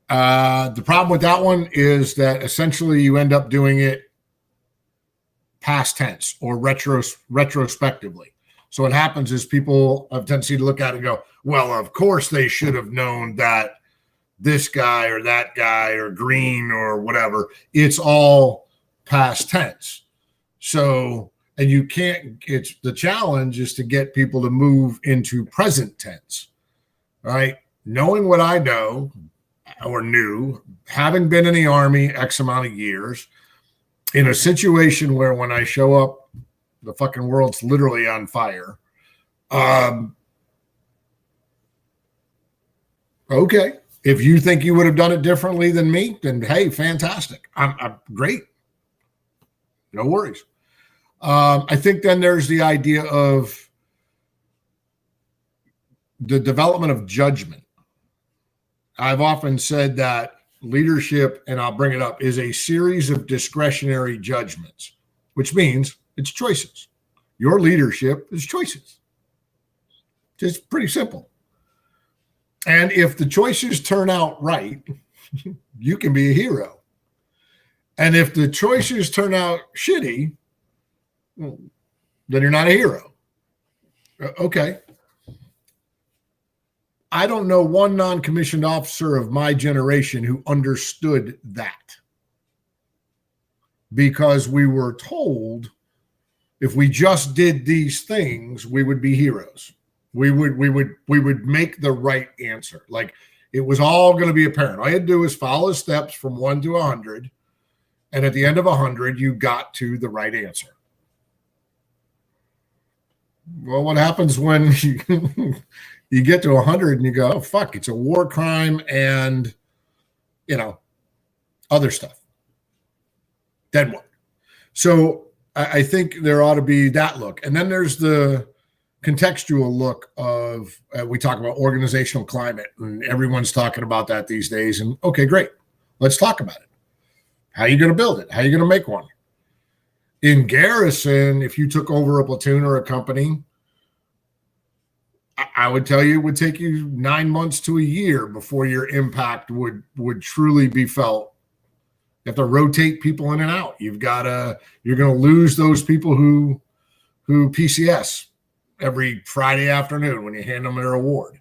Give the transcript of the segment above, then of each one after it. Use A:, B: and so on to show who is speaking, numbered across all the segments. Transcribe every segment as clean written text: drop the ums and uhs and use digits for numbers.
A: The problem with that one is that essentially you end up doing it past tense or retrospectively. So what happens is people have a tendency to look at it and go, well, of course they should have known that this guy or that guy or green or whatever. It's all past tense. So, and you can't, it's the challenge is to get people to move into present tense, right? Knowing what I know or knew, having been in the Army X amount of years, in a situation where when I show up, the fucking world's literally on fire. Okay. If you think you would have done it differently than me, then hey, fantastic. I'm great. No worries. I think then there's the idea of the development of judgment. I've often said that leadership, and I'll bring it up, is a series of discretionary judgments, which means it's choices. Your leadership is choices. Just pretty simple. And if the choices turn out right, you can be a hero. And if the choices turn out shitty, then you're not a hero. Okay. I don't know one non-commissioned officer of my generation who understood that, because we were told if we just did these things, we would be heroes. We would make the right answer. Like it was all going to be apparent. All you had to do was follow steps from 1 to 100. And at the end of 100, you got to the right answer. Well, what happens when you get to 100 and you go, oh, fuck, it's a war crime and, other stuff. Then what? So I think there ought to be that look. And then there's the contextual look of, we talk about organizational climate, and everyone's talking about that these days. And okay, great. Let's talk about it. How are you going to build it? How are you going to make one? In garrison, if you took over a platoon or a company, I would tell you it would take you 9 months to a year before your impact would truly be felt. You have to rotate people in and out. You're going to lose those people who PCS every Friday afternoon when you hand them their award.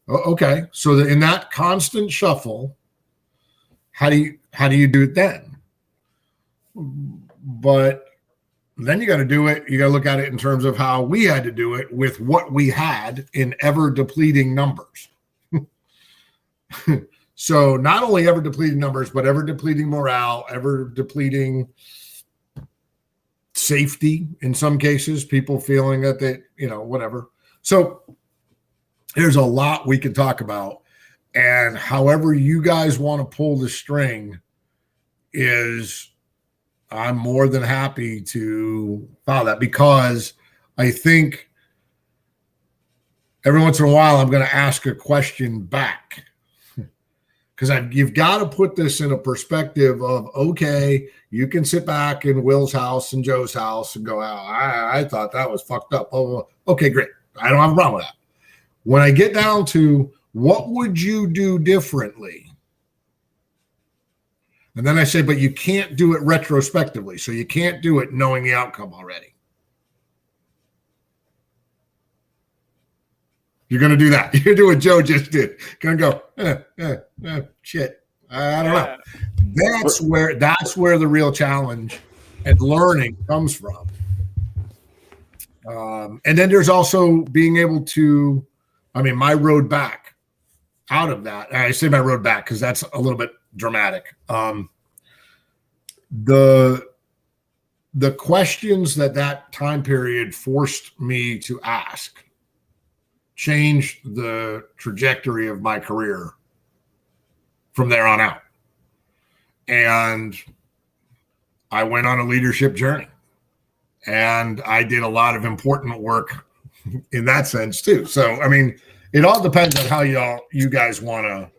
A: Okay. So in that constant shuffle, how do you do it then? But then you got to do it. You got to look at it in terms of how we had to do it with what we had in ever depleting numbers. So not only ever depleting numbers, but ever depleting morale, ever depleting safety in some cases, people feeling that they, whatever. So there's a lot we could talk about. And however you guys want to pull the string I'm more than happy to follow that, because I think every once in a while I'm going to ask a question back, because you've got to put this in a perspective of, okay, you can sit back in Will's house and Joe's house and go, I thought that was fucked up. Oh, okay, great. I don't have a problem with that. When I get down to what would you do differently? And then I say, but you can't do it retrospectively. So you can't do it knowing the outcome already. You're going to do that. You're going to do what Joe just did. Going to go, shit. I don't know. That's where the real challenge and learning comes from. And then there's also being able to, my road back out of that. I say my road back because that's a little bit dramatic. The questions that time period forced me to ask changed the trajectory of my career from there on out. And I went on a leadership journey, and I did a lot of important work in that sense too. So, it all depends on how you guys want to.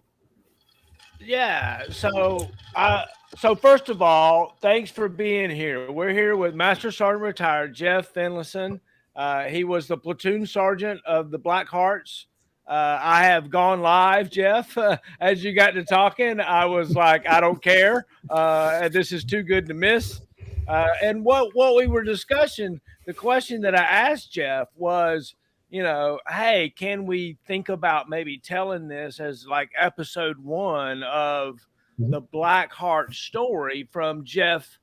B: Yeah. So first of all, thanks for being here. We're here with Master Sergeant Retired Jeff Fenlason. He was the platoon sergeant of the Blackhearts I have gone live, Jeff. As you got to talking, I was like, I don't care. This is too good to miss. And what we were discussing, the question that I asked Jeff was, hey, can we think about maybe telling this as like episode 1 of the Blackheart story from Jeff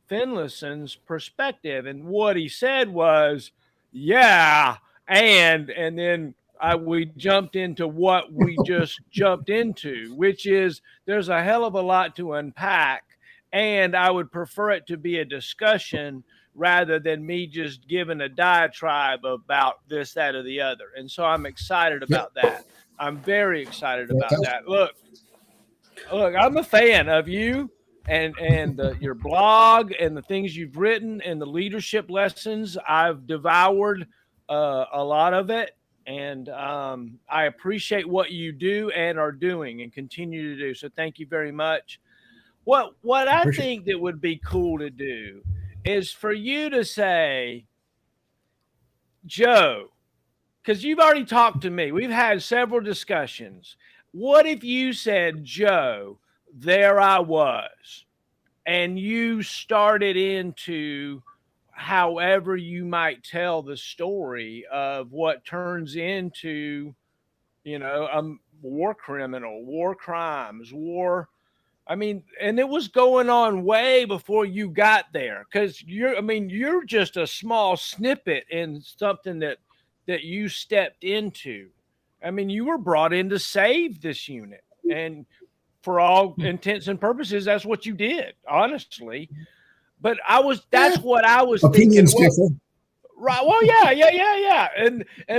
B: Fenlason's perspective? And what he said was, yeah, and then we jumped into what we just jumped into, which is there's a hell of a lot to unpack, and I would prefer it to be a discussion rather than me just giving a diatribe about this, that, or the other. And so I'm excited about that. I'm very excited about that. Look, I'm a fan of you and your blog and the things you've written and the leadership lessons. I've devoured a lot of it, and I appreciate what you do and are doing and continue to do. So thank you very much. What I think that would be cool to do is for you to say, Joe, because you've already talked to me. We've had several discussions. What if you said, Joe, there I was, and you started into however you might tell the story of what turns into, war criminal, war crimes, and it was going on way before you got there, because you're just a small snippet in something that you stepped into. You were brought in to save this unit, and for all intents and purposes, that's what you did, honestly. But that's what I was thinking. Right. Well, yeah.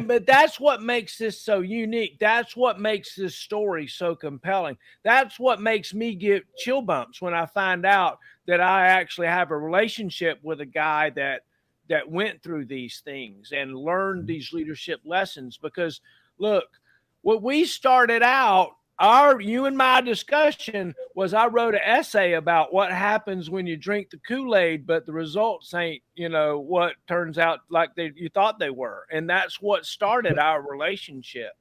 B: But that's what makes this so unique. That's what makes this story so compelling. That's what makes me get chill bumps when I find out that I actually have a relationship with a guy that went through these things and learned these leadership lessons. Because look, what we started out, you and my discussion was, I wrote an essay about what happens when you drink the Kool-Aid, but the results ain't, what turns out like you thought they were. And that's what started our relationship.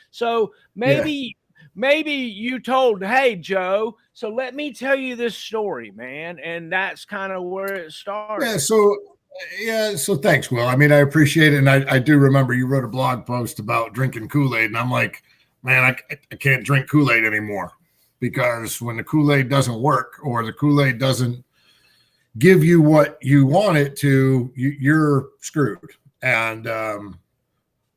B: So maybe you told, hey, Joe, so let me tell you this story, man. And that's kind of where it started.
A: So thanks, Will. I appreciate it. And I do remember you wrote a blog post about drinking Kool-Aid, and I'm like, man, I can't drink Kool-Aid anymore, because when the Kool-Aid doesn't work, or the Kool-Aid doesn't give you what you want it to, you're screwed. And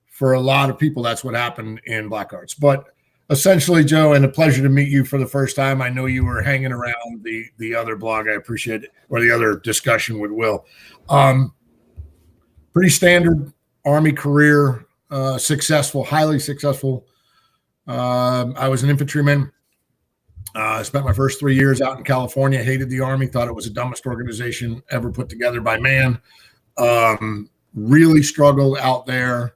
A: for a lot of people, that's what happened in Blackhearts. But essentially, Joe, and a pleasure to meet you for the first time. I know you were hanging around the other blog. I appreciate it, or the other discussion with Will. Pretty standard Army career, successful, highly successful. I was an infantryman. I spent my first 3 years out in California, hated the Army, thought it was the dumbest organization ever put together by man. Really struggled out there.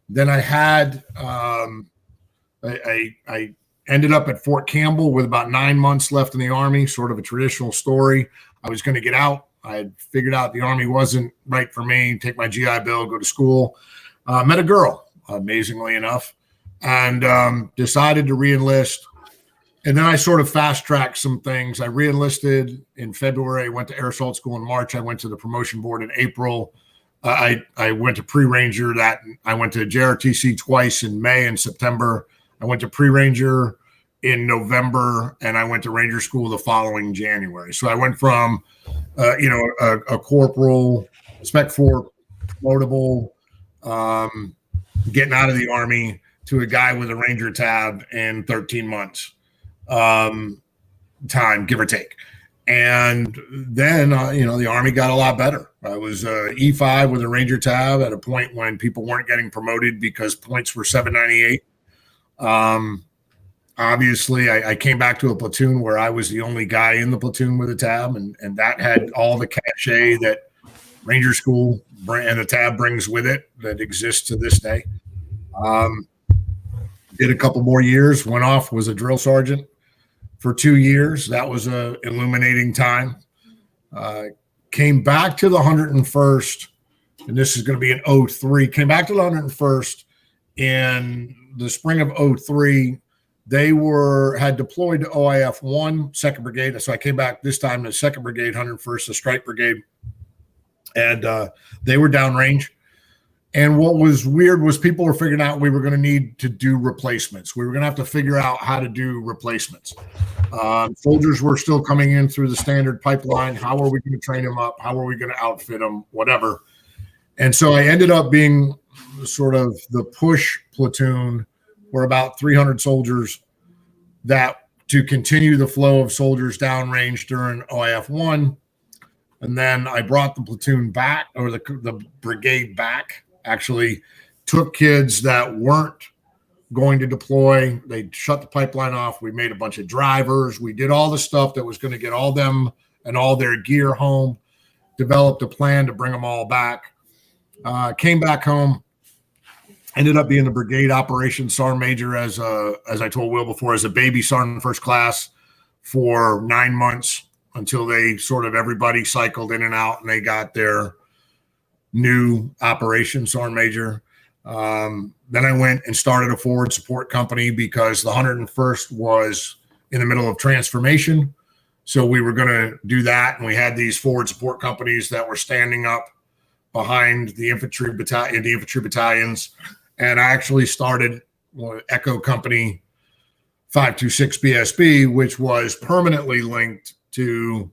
A: Then I had, I ended up at Fort Campbell with about 9 months left in the Army, sort of a traditional story. I was going to get out. I had figured out the Army wasn't right for me, take my GI Bill, go to school. Met a girl, amazingly enough, and decided to re-enlist. And then I sort of fast-tracked some things. I re-enlisted in February. I went to Air Assault School in March. I went to the promotion board in April. I went to pre-ranger. I went to JRTC twice in May and September. I went to pre-ranger in November, and I went to Ranger School the following January. So I went from, a corporal, Spec 4, promotable, getting out of the Army, to a guy with a Ranger tab in 13 months time, give or take. And then, the Army got a lot better. I was E5 with a Ranger tab at a point when people weren't getting promoted because points were 798. Obviously, I came back to a platoon where I was the only guy in the platoon with a tab, and that had all the cachet that Ranger School and the tab brings with it that exists to this day. Did a couple more years, went off, was a drill sergeant for 2 years. That was a illuminating time. Came back to the 101st, and this is going to be an 03. Came back to the 101st in the spring of '03, they had deployed to OIF 1, 2nd Brigade. So I came back this time to 2nd Brigade, 101st, the Strike Brigade. And they were downrange. And what was weird was people were figuring out we were going to need to do replacements. We were going to have to figure out how to do replacements. Soldiers were still coming in through the standard pipeline. How are we going to train them up? How are we going to outfit them? Whatever. And so I ended up being sort of the push platoon for about 300 soldiers that to continue the flow of soldiers downrange during OIF 1. And then I brought the platoon back, or the brigade back. Actually took kids that weren't going to deploy. They shut the pipeline off. We made a bunch of drivers. We did all the stuff that was going to get all them and all their gear home, developed a plan to bring them all back. Came back home, ended up being the brigade operations sergeant major as I told Will before, as a baby sergeant first class for 9 months until they sort of everybody cycled in and out and they got their new operations sergeant major. Then I went and started a forward support company because the 101st was in the middle of transformation. So we were going to do that. And we had these forward support companies that were standing up behind the infantry battalions. And I actually started Echo Company 526 BSB, which was permanently linked to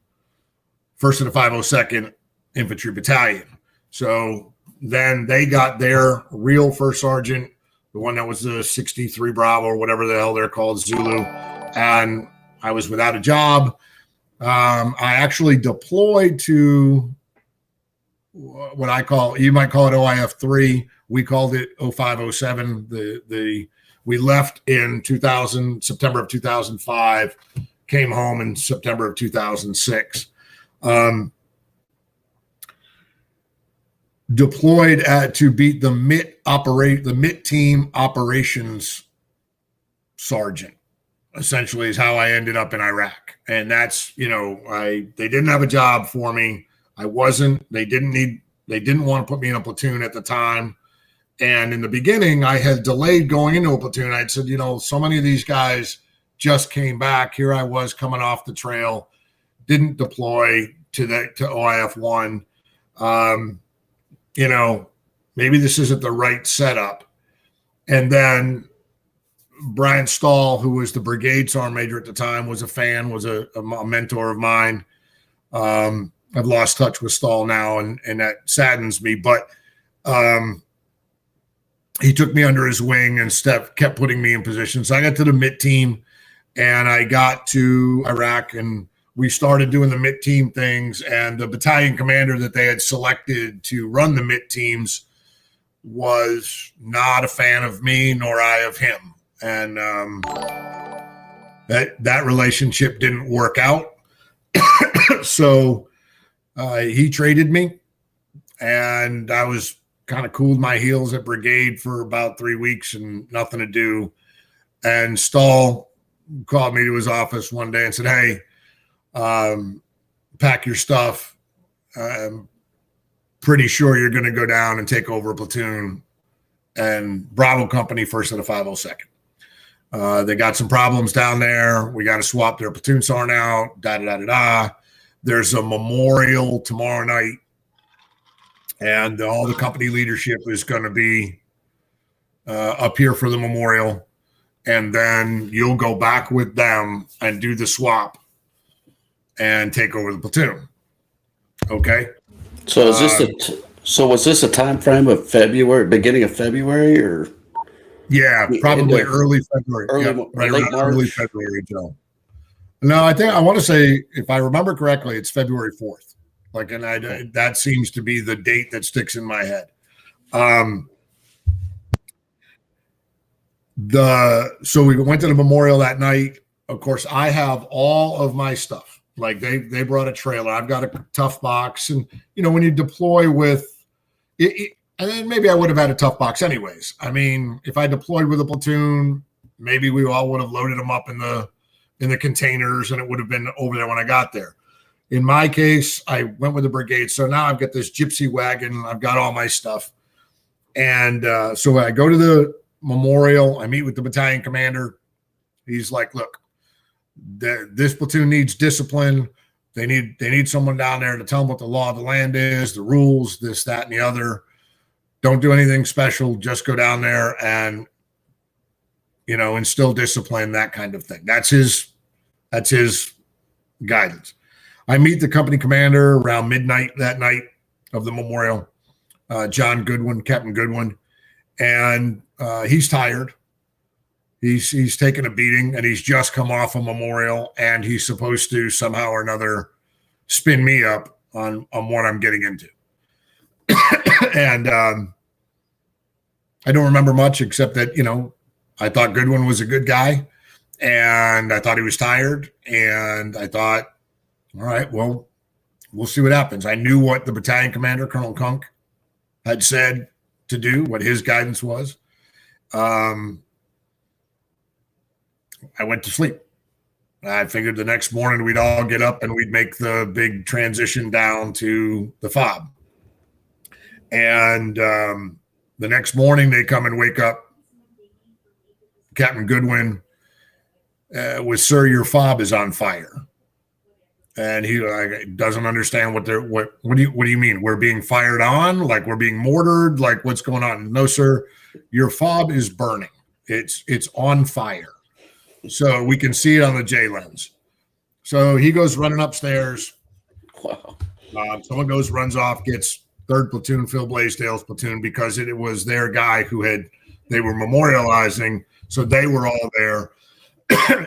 A: 1st and the 502nd Infantry Battalion. So then they got their real first sergeant, the one that was the 63 Bravo or whatever the hell they're called, Zulu. And I was without a job. I actually deployed to what you might call it OIF 3. We called it 0507. We left in September of 2005, came home in September of 2006. Deployed to beat the MIT team operations sergeant, essentially, is how I ended up in Iraq. And that's, they didn't have a job for me. They didn't want to put me in a platoon at the time. And in the beginning, I had delayed going into a platoon. I'd said, so many of these guys just came back. Here I was coming off the trail, didn't deploy to OIF 1. Maybe this isn't the right setup. And then Brian Stahl, who was the brigade sergeant major at the time, was a mentor of mine. I've lost touch with Stahl now, and that saddens me. But he took me under his wing and kept putting me in position. So I got to the MIT team, and I got to Iraq, and we started doing the MIT team things. And the battalion commander that they had selected to run the MIT teams was not a fan of me, nor I of him. And that relationship didn't work out. So he traded me, and I was kind of cooled my heels at brigade for about 3 weeks and nothing to do. And Stahl called me to his office one day and said, "Hey, pack your stuff. I'm pretty sure you're going to go down and take over a platoon and Bravo Company 1st and the 502nd. They got some problems down there. We got to swap their platoon sergeant out, There's a memorial tomorrow night, and all the company leadership is going to be up here for the memorial. And then you'll go back with them and do the swap and take over the platoon." Okay.
C: So was this a time frame of February, beginning of February, or?
A: Yeah, probably early February. Early February, Joe. No, I want to say, if I remember correctly, it's February 4th. That seems to be the date that sticks in my head. So we went to the memorial that night. Of course, I have all of my stuff. Like they brought a trailer. I've got a tough box, and when you deploy with it, and then maybe I would have had a tough box anyways. I mean, if I deployed with a platoon, maybe we all would have loaded them up in the containers, and it would have been over there when I got there. In my case, I went with the brigade. So now I've got this gypsy wagon. I've got all my stuff. And so I go to memorial. I meet with the battalion commander. He's like, look, this platoon needs discipline. They need someone down there to tell them what the law of the land is, the rules, this, that, and the other. Don't do anything special. Just go down there and, instill discipline, that kind of thing. That's his guidance. I meet the company commander around midnight that night of the memorial, John Goodwin, Captain Goodwin, and he's tired. He's taken a beating, and he's just come off a memorial, and he's supposed to somehow or another spin me up on what I'm getting into. And I don't remember much except that, I thought Goodwin was a good guy, and I thought he was tired, and I thought, all right, well, we'll see what happens. I knew what the battalion commander, Colonel Kunk, had said to do, what his guidance was. I went to sleep. I figured the next morning we'd all get up and we'd make the big transition down to the FOB. And the next morning they come and wake up Captain Goodwin with, "Sir, your FOB is on fire." And he doesn't understand what do you mean? We're being fired on? Like we're being mortared? Like what's going on? No, sir, your FOB is burning. It's on fire. So we can see it on the J lens. So he goes running upstairs.
C: Wow.
A: Someone runs off, gets 3rd Platoon, Phil Blaisdell's platoon, because it was their guy they were memorializing. So they were all there.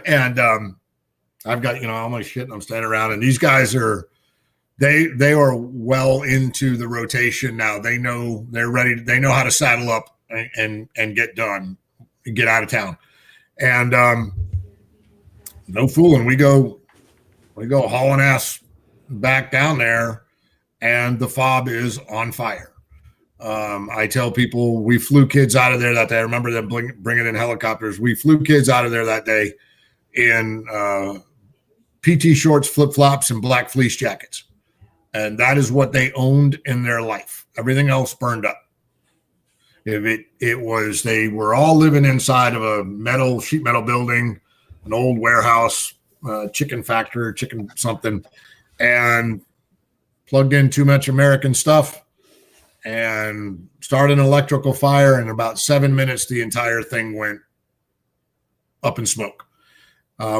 A: And I've got, all my shit, and I'm standing around, and these guys they are well into the rotation now. They know they're ready. They know how to saddle up and get done, and get out of town. And no fooling, we go hauling ass back down there, and the FOB is on fire. I tell people we flew kids out of there that day. I remember them bringing in helicopters. We flew kids out of there that day in PT shorts, flip-flops, and black fleece jackets. And that is what they owned in their life. Everything else burned up. If they were all living inside of a sheet metal building, an old warehouse, chicken factory, chicken something, and plugged in too much American stuff and started an electrical fire. In about 7 minutes, the entire thing went up in smoke.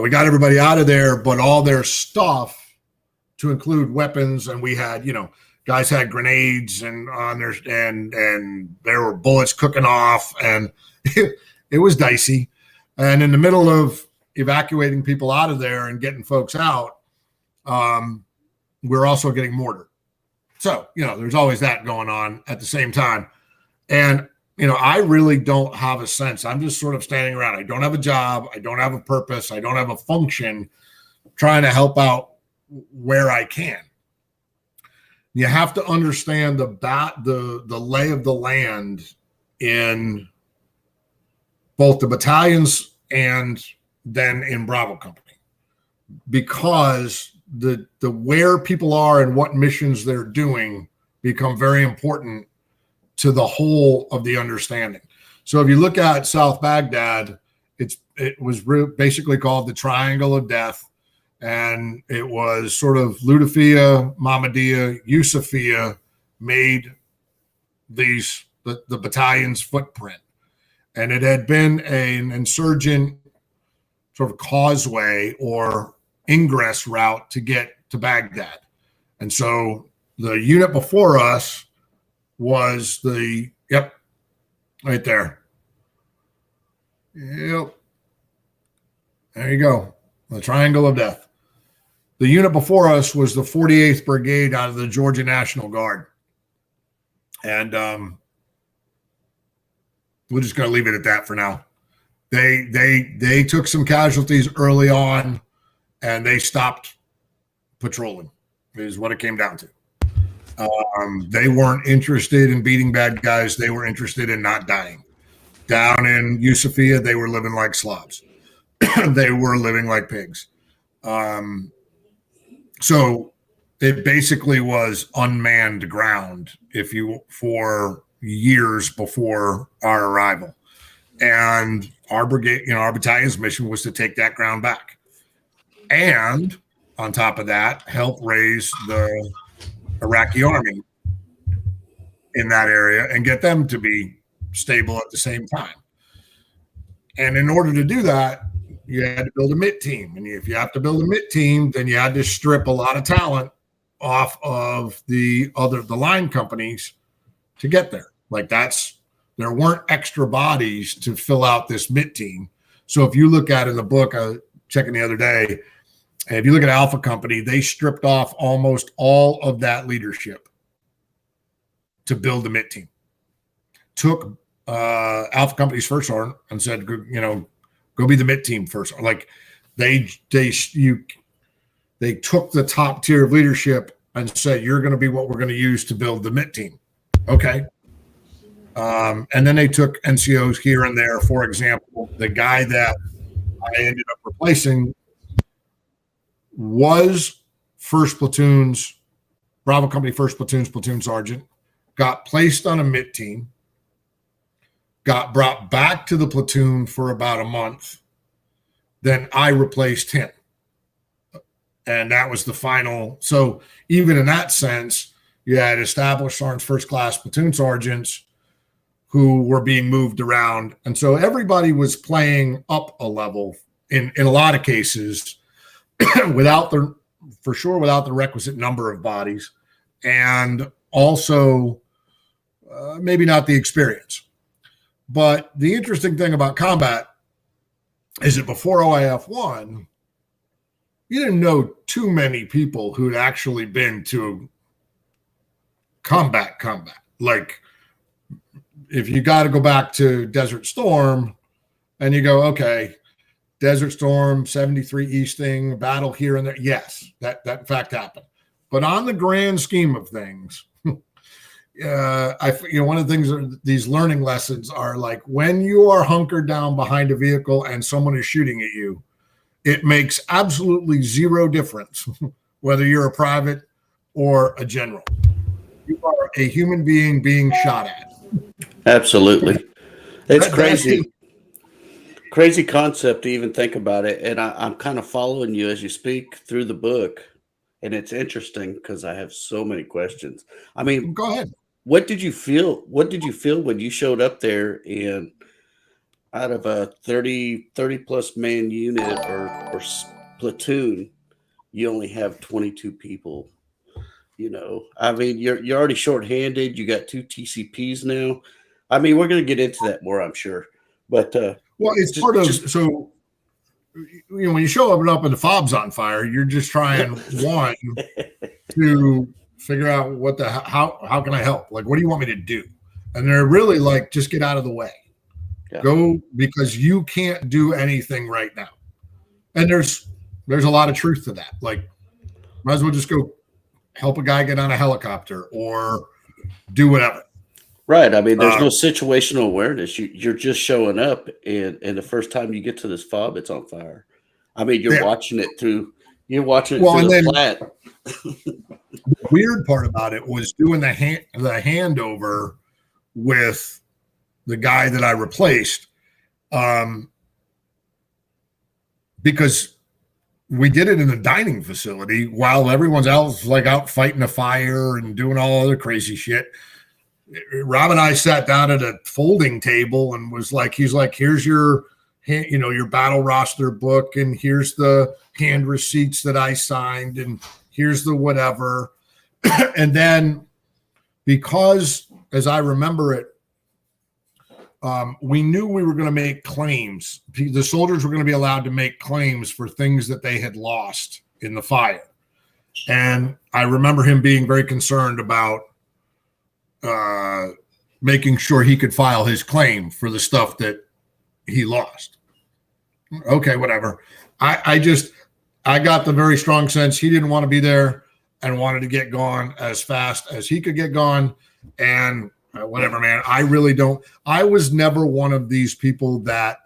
A: We got everybody out of there, but all their stuff, to include weapons, and we had, guys had grenades and on there, and there were bullets cooking off, and it was dicey. And in the middle of evacuating people out of there and getting folks out, we're also getting mortared. So, there's always that going on at the same time. And, I really don't have a sense. I'm just sort of standing around. I don't have a job. I don't have a purpose. I don't have a function, trying to help out where I can. You have to understand the lay of the land in both the battalions and then in Bravo Company, because the where people are and what missions they're doing become very important to the whole of the understanding. So if you look at South Baghdad, it was basically called the Triangle of Death. And it was sort of Lutefiya, Mahmadiyya, Yusufiya made the battalion's footprint. And it had been an insurgent sort of causeway or ingress route to get to Baghdad. And so the unit before us was right there. Yep. There you go. The Triangle of Death. The unit before us was the 48th Brigade out of the Georgia National Guard. And we're just going to leave it at that for now. They took some casualties early on, and they stopped patrolling, is what it came down to. They weren't interested in beating bad guys. They were interested in not dying. Down in Yusufiya, they were living like slobs. They were living like pigs. So it basically was unmanned ground for years before our arrival. And our brigade, our battalion's mission was to take that ground back. And on top of that, help raise the Iraqi army in that area and get them to be stable at the same time. And in order to do that, you had to build a MIT team. And if you have to build a MIT team, then you had to strip a lot of talent off of the line companies to get there. Like there weren't extra bodies to fill out this MIT team. So if you look at in the book, I was checking the other day, and if you look at Alpha Company, they stripped off almost all of that leadership to build the MIT team. Took Alpha Company's first sergeant and said, go be the MIT team first. Like they took the top tier of leadership and said, you're going to be what we're going to use to build the MIT team. Okay. And then they took NCOs here and there. For example, the guy that I ended up replacing was Bravo Company 1st Platoon's platoon sergeant, got placed on a MIT team, got brought back to the platoon for about a month. Then I replaced him. And that was the final. So even in that sense, you had established sergeants, first class platoon sergeants who were being moved around. And so everybody was playing up a level in a lot of cases without the requisite number of bodies, and also maybe not the experience. But the interesting thing about combat is that before OIF 1, you didn't know too many people who'd actually been to combat. Like, if you got to go back to Desert Storm and you go, okay, Desert Storm, 73 Easting, battle here and there. Yes, that in fact happened. But on the grand scheme of things, one of the things, these learning lessons are like, when you are hunkered down behind a vehicle and someone is shooting at you, it makes absolutely zero difference whether you're a private or a general. You are a human being shot at.
C: Absolutely. It's crazy. Crazy concept to even think about it. And I'm kind of following you as you speak through the book. And it's interesting because I have so many questions. I mean,
A: go ahead.
C: What did you feel? What did you feel when you showed up there and out of a 30 plus man unit or platoon, you only have 22 people? I mean, you're already shorthanded. You got 2 TCPs now. I mean, we're going to get into that more, I'm sure. But
A: it's so when you show up and the fob's on fire, you're just trying to figure out how can I help? Like, what do you want me to do? And they're really like, just get out of the way. Yeah. Go, because you can't do anything right now. And there's a lot of truth to that. Like, might as well just go help a guy get on a helicopter or do whatever.
C: Right. I mean, there's no situational awareness. You're just showing up, and the first time you get to this fob, it's on fire. I mean, you're watching it through. You're watching it through the flat.
A: The weird part about it was doing the handover with the guy that I replaced, because we did it in the dining facility while everyone else like out fighting a fire and doing all other crazy shit. Rob and I sat down at a folding table and he's like, here's your battle roster book, and here's the hand receipts that I signed, and here's the whatever. And then, because as I remember it, we knew we were going to make claims. The soldiers were going to be allowed to make claims for things that they had lost in the fire. And I remember him being very concerned about making sure he could file his claim for the stuff that he lost. Okay, whatever. I got the very strong sense he didn't want to be there and wanted to get gone as fast as he could get gone. And whatever, man. I really don't. I was never one of these people that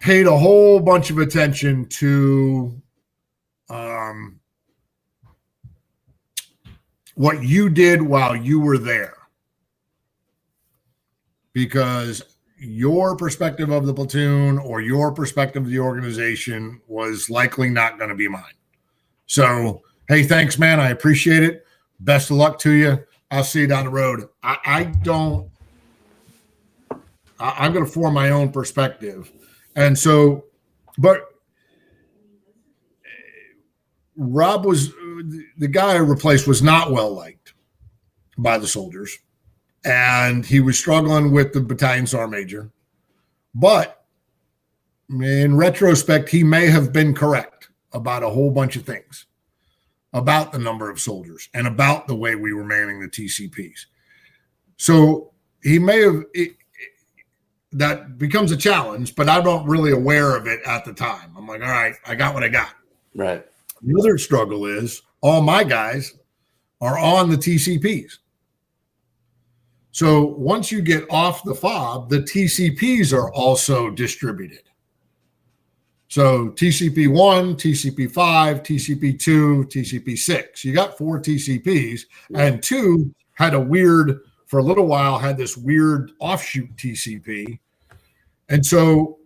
A: paid a whole bunch of attention to what you did while you were there. because your perspective of the platoon or your perspective of the organization was likely not going to be mine. So, hey, thanks, man. I appreciate it. Best of luck to you. I'll see you down the road. I'm going to form my own perspective. And so, but Rob was the guy I replaced was not well liked by the soldiers. And he was struggling with the battalion sergeant major. But in retrospect, he may have been correct about a whole bunch of things, about the number of soldiers and about the way we were manning the TCPs. So he may have, that becomes a challenge, but I'm not really aware of it at the time. I'm like, all right, I got what I got.
C: Right.
A: The other struggle is all my guys are on the TCPs. So once you get off the FOB, the TCPs are also distributed. So TCP 1, TCP 5, TCP 2, TCP 6. You got 4 TCPs, and 2 had for a little while, had this weird offshoot TCP. And so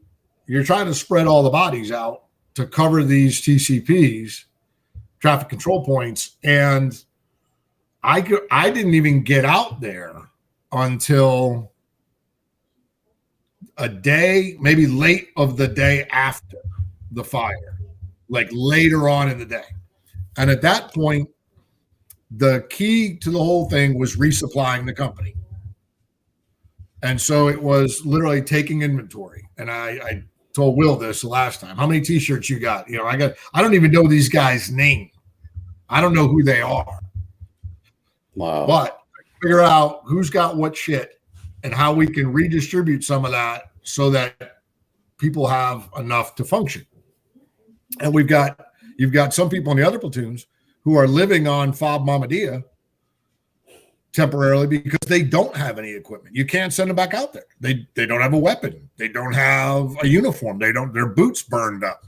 A: you're trying to spread all the bodies out to cover these TCPs, traffic control points. And I didn't even get out there until a day, maybe late of the day after the fire, like later on in the day. And at that point, the key to the whole thing was resupplying the company. And so it was literally taking inventory. And I told Will this the last time. How many t-shirts you got? I don't even know these guys' name. I don't know who they are.
C: Wow.
A: But figure out who's got what shit and how we can redistribute some of that so that people have enough to function. And you've got some people in the other platoons who are living on FOB Mahmadiyah temporarily because they don't have any equipment. You can't send them back out there. They don't have a weapon. They don't have a uniform. Their boots burned up.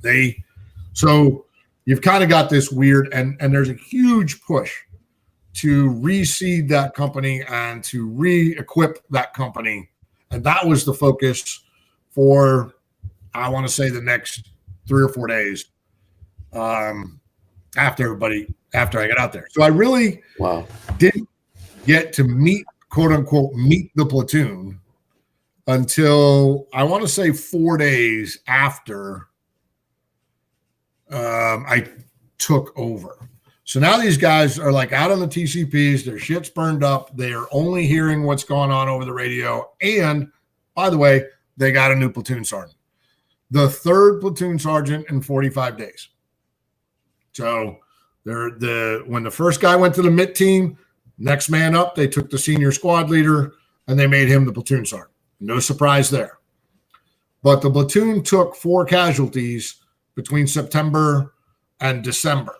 A: So you've kind of got this weird, and there's a huge push to reseed that company and to re-equip that company. And that was the focus for, I want to say, the next 3 or 4 days after I got out there. So I really didn't get to meet, quote unquote, meet the platoon until I want to say 4 days after I took over. So now these guys are like out on the TCPs, their shit's burned up. They are only hearing what's going on over the radio. And by the way, they got a new platoon sergeant, the 3rd platoon sergeant in 45 days. So when the first guy went to the MIT team, next man up, they took the senior squad leader and they made him the platoon sergeant. No surprise there. But the platoon took 4 casualties between September and December.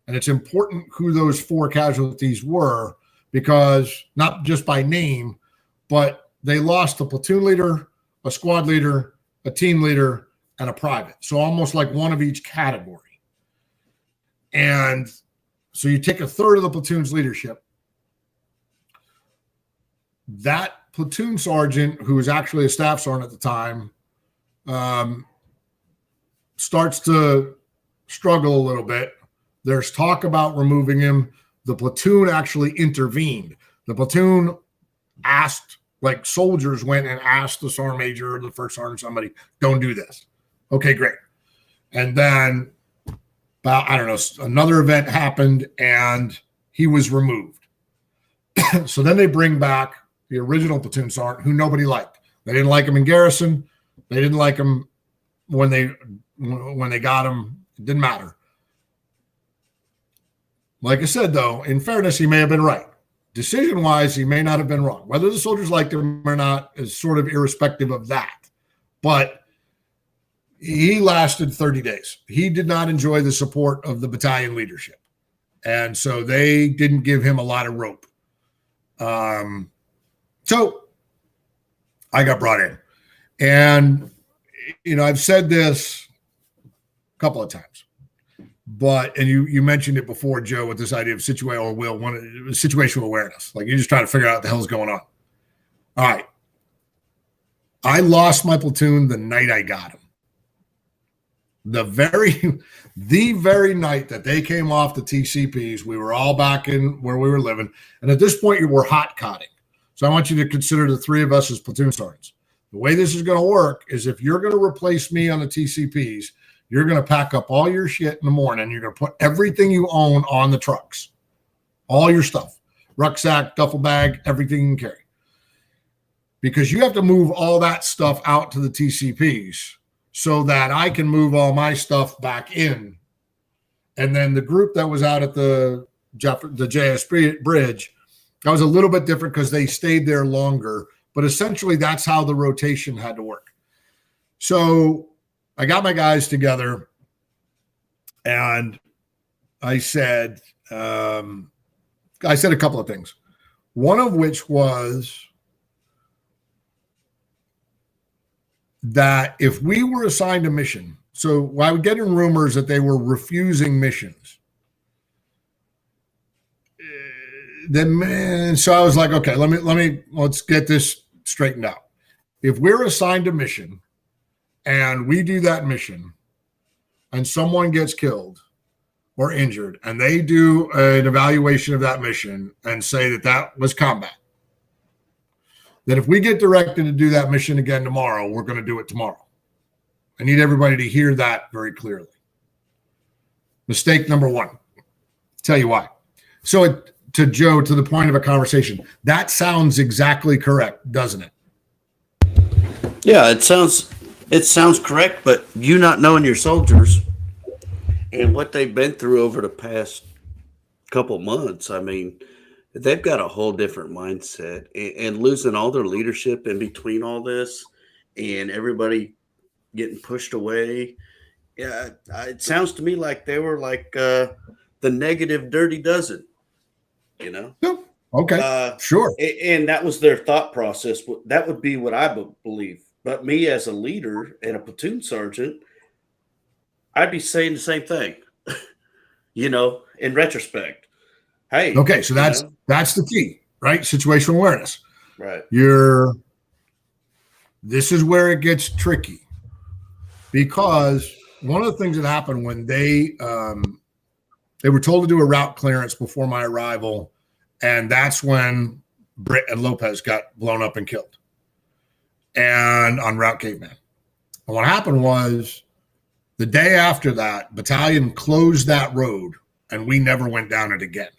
A: And it's important who those 4 casualties were, because not just by name, but they lost a platoon leader, a squad leader, a team leader, and a private. So almost like one of each category. And so you take a third of the platoon's leadership. That platoon sergeant, who was actually a staff sergeant at the time, starts to struggle a little bit. There's talk about removing him. The platoon actually intervened. The platoon asked, like soldiers went and asked the sergeant major or the first sergeant, somebody, don't do this. Okay, great. And then about, I don't know, another event happened and he was removed. So then they bring back the original platoon sergeant who nobody liked. They didn't like him in garrison. They didn't like him when they got him. It didn't matter. Like I said, though, in fairness, he may have been right. Decision-wise, he may not have been wrong. Whether the soldiers liked him or not is sort of irrespective of that. But he lasted 30 days. He did not enjoy the support of the battalion leadership. And so they didn't give him a lot of rope. So I got brought in. And, I've said this a couple of times. But, and you mentioned it before, Joe, with this idea of situational awareness. Like, you're just trying to figure out what the hell's going on. All right. I lost my platoon the night I got him. The very night that they came off the TCPs, we were all back in where we were living. And at this point, we're hot cotting. So I want you to consider the three of us as platoon sergeants. The way this is going to work is if you're going to replace me on the TCPs, you're going to pack up all your shit in the morning. You're going to put everything you own on the trucks, all your stuff, rucksack, duffel bag, everything you can carry. Because you have to move all that stuff out to the TCPs so that I can move all my stuff back in. And then the group that was out at the JS Bridge, that was a little bit different because they stayed there longer. But essentially, that's how the rotation had to work. So I got my guys together, and I said a couple of things. One of which was that if we were assigned a mission, so I would get in rumors that they were refusing missions. Then, so I was like, okay, let's get this straightened out. If we're assigned a mission and we do that mission and someone gets killed or injured and they do an evaluation of that mission and say that that was combat, that if we get directed to do that mission again tomorrow, we're going to do it tomorrow. I need everybody to hear that very clearly. Mistake number one. Tell you why. So to Joe, to the point of a conversation, that sounds exactly correct, doesn't it?
C: Yeah, it sounds correct, but you not knowing your soldiers and what they've been through over the past couple months, I mean, they've got a whole different mindset, and losing all their leadership in between all this and everybody getting pushed away. Yeah, it sounds to me like they were like the negative dirty dozen, you know?
A: No. Okay, sure.
C: And that was their thought process. That would be what I believe. But me as a leader and a platoon sergeant, I'd be saying the same thing, in retrospect. Hey.
A: Okay, so that's the key, right? Situational awareness.
C: Right.
A: This is where it gets tricky, because one of the things that happened when they were told to do a route clearance before my arrival, and that's when Britt and Lopez got blown up and killed, and on Route Caveman. And what happened was the day after that, Battalion closed that road, and we never went down it again.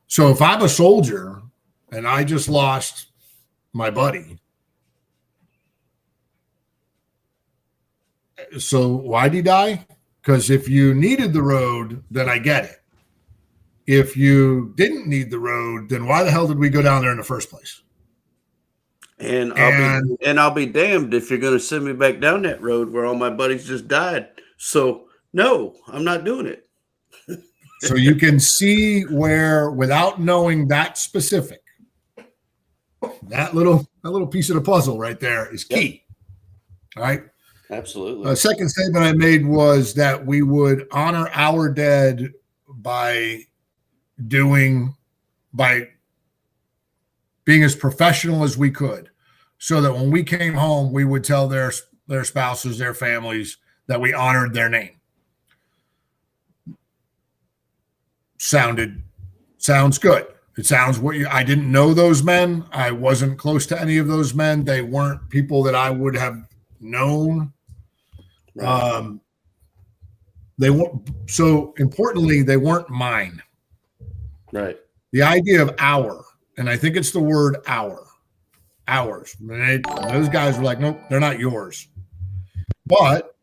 A: So if I'm a soldier and I just lost my buddy, so why'd he die? Because if you needed the road, then I get it. If you didn't need the road, then why the hell did we go down there in the first place?
C: And I'll be damned if you're going to send me back down that road where all my buddies just died. So no, I'm not doing it.
A: So you can see where, without knowing that specific, that little piece of the puzzle right there is key. Yep. All right.
C: Absolutely.
A: The second statement I made was that we would honor our dead by being as professional as we could, so that when we came home, we would tell their spouses, their families, that we honored their name. Sounds good. It sounds I didn't know those men. I wasn't close to any of those men. They weren't people that I would have known. Right. They weren't, so importantly, they weren't mine.
C: Right.
A: The idea of our, and I think it's the word ours. Those guys were like, nope, they're not yours. But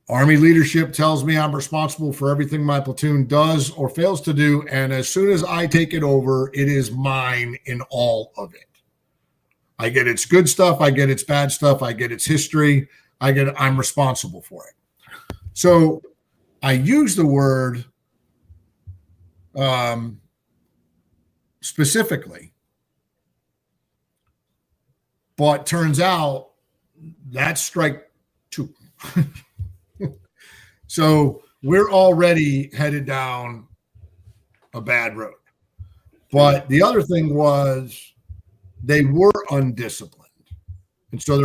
A: Army leadership tells me I'm responsible for everything my platoon does or fails to do. And as soon as I take it over, it is mine in all of it. I get its good stuff. I get its bad stuff. I get its history. I'm responsible for it. So I use the word specifically, but turns out that's strike two. So we're already headed down a bad road. But the other thing was, they were undisciplined. And so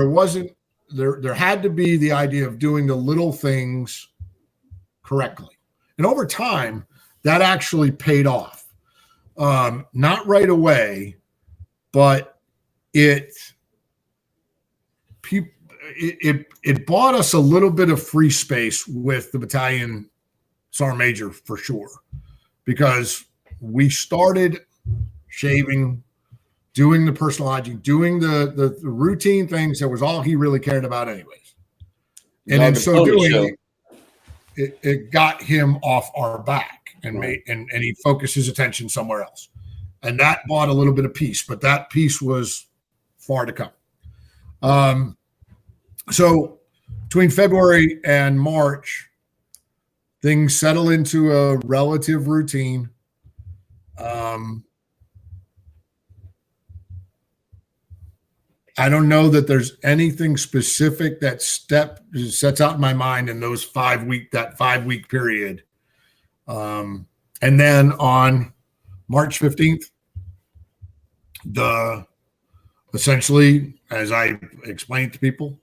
A: there had to be the idea of doing the little things correctly. And over time, that actually paid off. Not right away, but it bought us a little bit of free space with the battalion sergeant major for sure, because we started shaving, doing the personal hygiene, doing the routine things. That was all he really cared about anyways. And in so doing, it got him off our back and he focused his attention somewhere else. And that bought a little bit of peace, but that peace was far to come. So between February and March, things settle into a relative routine. I don't know that there's anything specific that sets out in my mind in those 5 week period. And then on March 15th, essentially, as I explained to people,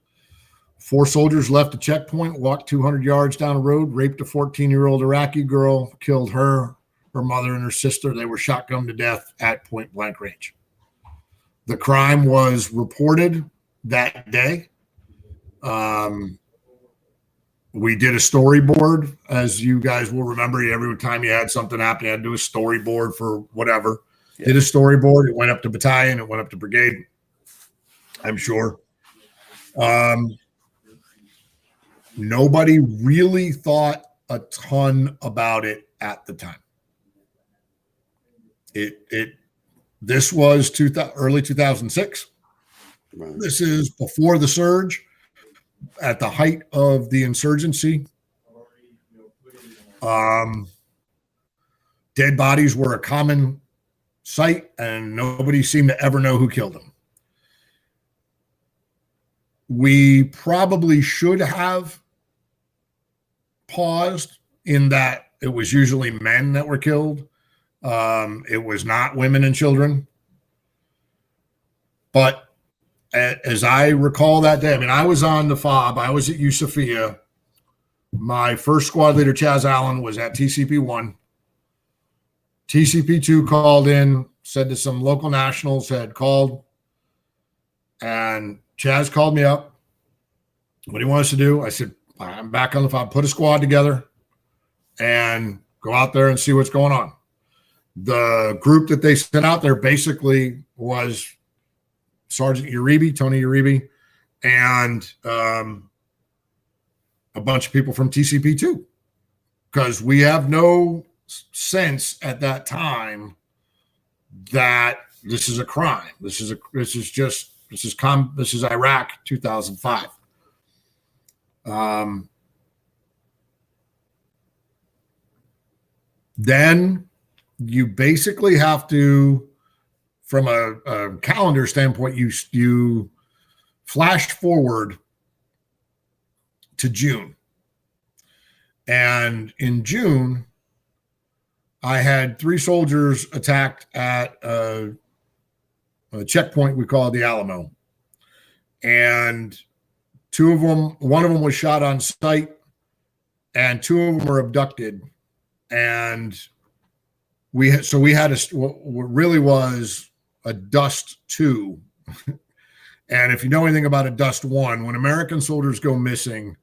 A: 4 soldiers left a checkpoint, walked 200 yards down the road, raped a 14-year-old Iraqi girl, killed her mother, and her sister. They were shotgunned to death at point blank range. The crime was reported that day. We did a storyboard, as you guys will remember. Every time you had something happen, you had to do a storyboard for whatever. Yeah. Did a storyboard. It went up to battalion. It went up to brigade, I'm sure. Nobody really thought a ton about it at the time. This was early 2006. Right. This is before the surge, at the height of the insurgency. Dead bodies were a common sight, and nobody seemed to ever know who killed them. We probably should have paused in that it was usually men that were killed. It was not women and children. But as I recall that day, I mean, I was on the FOB. I was at Yusufia. My first squad leader, Chaz Allen, was at TCP-1. TCP-2 called in, said that some local nationals had called. And Chaz called me up. What do you want us to do? I said, I'm back on the FOB. Put a squad together and go out there and see what's going on. The group that they sent out there basically was Sergeant Uribe, Tony Uribe, and a bunch of people from TCP-2, because we have no sense at that time that this is a crime. This is Iraq 2005. Then you basically have to, from a calendar standpoint, you flash forward to June. And in June, I had 3 soldiers attacked at a checkpoint we call the Alamo. And one of them was shot on sight, and 2 of them were abducted. And we had what really was a dust 2. And if you know anything about a dust 1, when American soldiers go missing,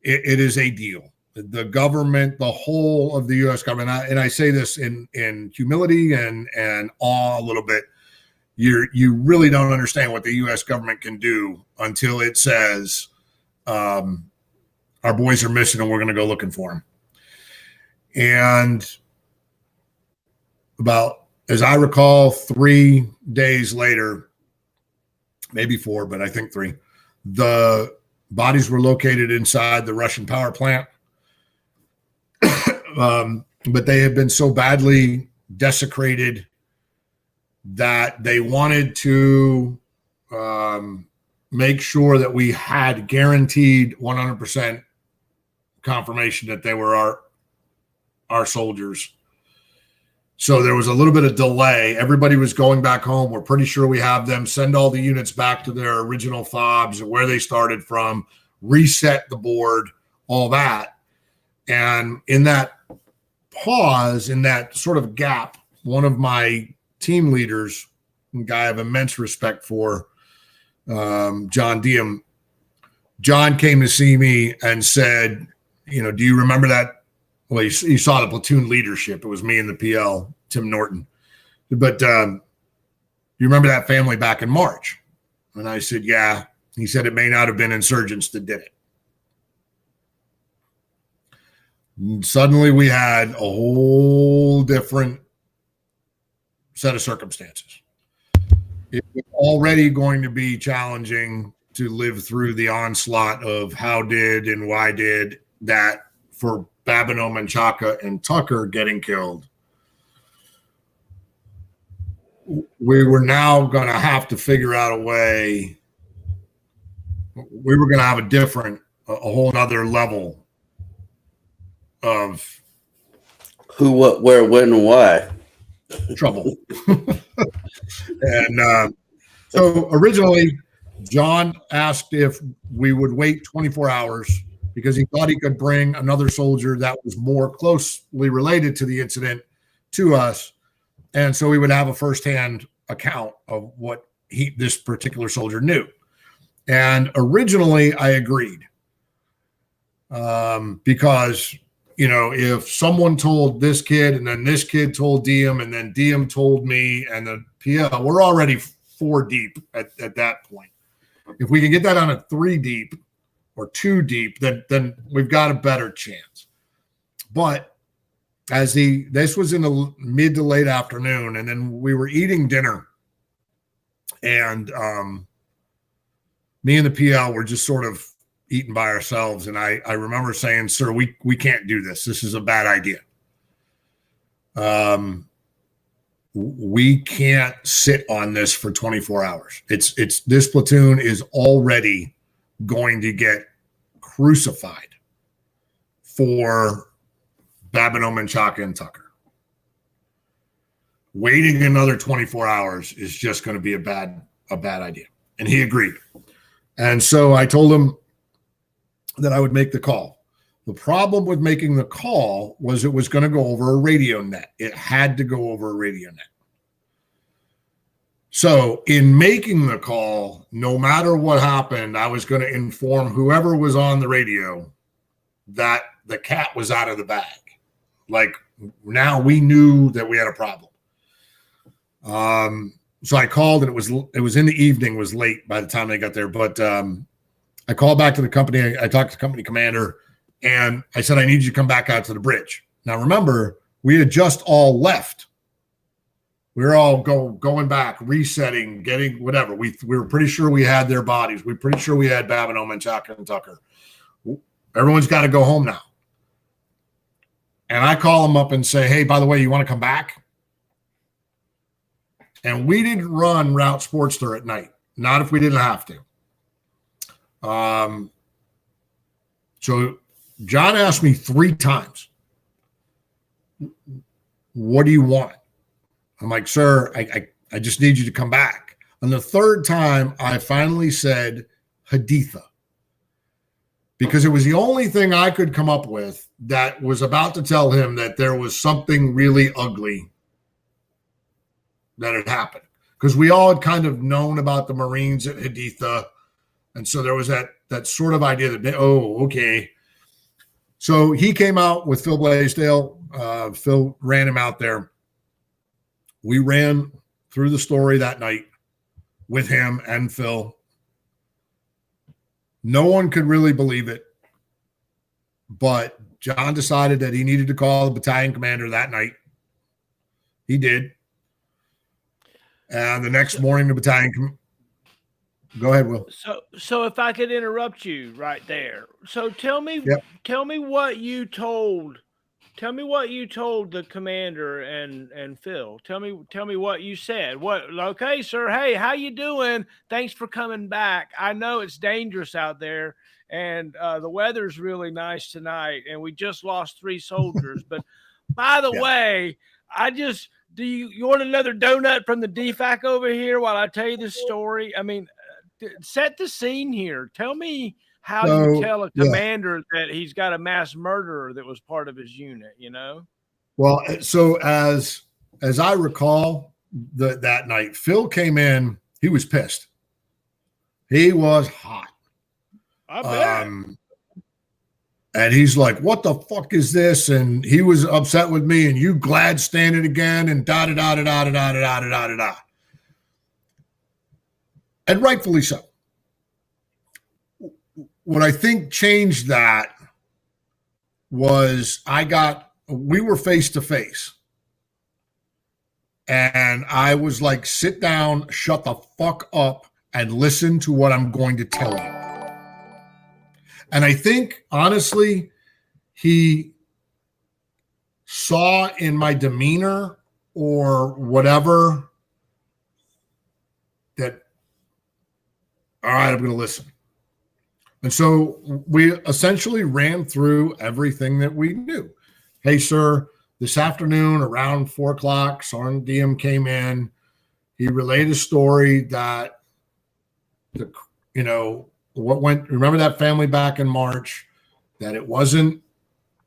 A: it is a deal. The government, the whole of the U.S. government, and I say this in humility and awe a little bit, you really don't understand what the U.S. government can do until it says, our boys are missing and we're going to go looking for them. And about, as I recall, 3 days later, maybe 4, but I think 3, the bodies were located inside the Russian power plant. But they had been so badly desecrated that they wanted to make sure that we had guaranteed 100% confirmation that they were our soldiers. So there was a little bit of delay. Everybody was going back home. We're pretty sure we have them. Send all the units back to their original fobs and where they started from, reset the board, all that. And in that pause, in that sort of gap, one of my team leaders, a guy I have immense respect for, John Diem, John came to see me and said, do you remember that? Well, you saw the platoon leadership. It was me and the PL, Tim Norton. But you remember that family back in March? And I said, yeah. He said, it may not have been insurgents that did it. And suddenly we had a whole different set of circumstances. It was already going to be challenging to live through the onslaught of how did and why did that for Babino, Menchaca, and Tucker getting killed. We were now going to have to figure out a way. We were going to have a whole other level of
C: who, what, where, when, and why.
A: Trouble. And so originally, John asked if we would wait 24 hours because he thought he could bring another soldier that was more closely related to the incident to us. And so we would have a firsthand account of what this particular soldier knew. And originally I agreed because, if someone told this kid and then this kid told Diem and then Diem told me and the PL, we're already 4 deep at that point. If we can get that on a 3 deep or 2 deep, then we've got a better chance. But this was in the mid to late afternoon, and then we were eating dinner, and me and the PL were just sort of eating by ourselves. And I remember saying, sir, we can't do this. This is a bad idea. We can't sit on this for 24 hours. This platoon is already going to get crucified for Babino, Menchaca, and Tucker. Waiting another 24 hours is just going to be a bad idea. And he agreed. And so I told him that I would make the call. The problem with making the call was it was going to go over a radio net. It had to go over a radio net. So in making the call, no matter what happened, I was going to inform whoever was on the radio that the cat was out of the bag. Like, now we knew that we had a problem. So I called, and it was in the evening, was late by the time they got there. But I called back to the company. I talked to the company commander, and I said, I need you to come back out to the bridge. Now, remember, we had just all left. We were all going back, resetting, getting whatever. We were pretty sure we had their bodies. We were pretty sure we had Babino, Menchaca, and Tucker. Everyone's got to go home now. And I call them up and say, hey, by the way, you want to come back? And we didn't run Route Sportster at night. Not if we didn't have to. So John asked me 3 times, what do you want? I'm like, sir, I just need you to come back. On the 3rd time, I finally said Haditha, because it was the only thing I could come up with that was about to tell him that there was something really ugly that had happened. Because we all had kind of known about the Marines at Haditha. And so there was that sort of idea that, oh, okay. So he came out with Phil Blaisdell. Phil ran him out there. We ran through the story that night with him and Phil. No one could really believe it, but John decided that he needed to call the battalion commander that night. He did. And the next morning, the battalion go ahead, Will.
B: So if I could interrupt you right there. So tell me what you told. Tell me what you told the commander and Phil. Tell me what you said. Okay, sir. Hey, how you doing? Thanks for coming back. I know it's dangerous out there, and the weather's really nice tonight, and we just lost 3 soldiers. But by the way, do you want another donut from the DFAC over here while I tell you this story? I mean, set the scene here. Tell me how you tell a commander that he's got a mass murderer that was part of his unit, you know?
A: Well, so as I recall that night, Phil came in, he was pissed. He was hot.
B: I bet.
A: And he's like, what the fuck is this? And he was upset with me, and you glad standing again, and da-da-da-da-da-da-da-da-da-da-da. And rightfully so. What I think changed that was we were face to face. And I was like, sit down, shut the fuck up, and listen to what I'm going to tell you. And I think, honestly, he saw in my demeanor or whatever that, all right, I'm going to listen. And so we essentially ran through everything that we knew. Hey, sir, this afternoon around 4 o'clock, Sergeant DM came in. He relayed a story that, remember that family back in March, that it wasn't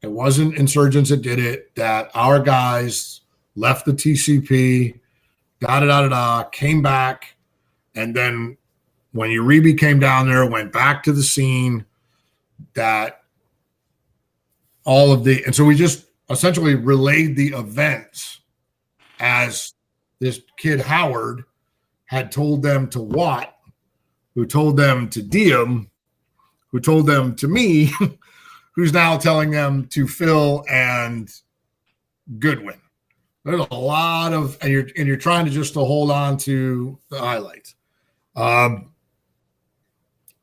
A: insurgents that did it, that our guys left the TCP, came back, and then when Uribe came down there, went back to the scene, and so we just essentially relayed the events as this kid Howard had told them to Watt, who told them to Diem, who told them to me, who's now telling them to Phil and Goodwin. There's a lot of, and you're trying to hold on to the highlights.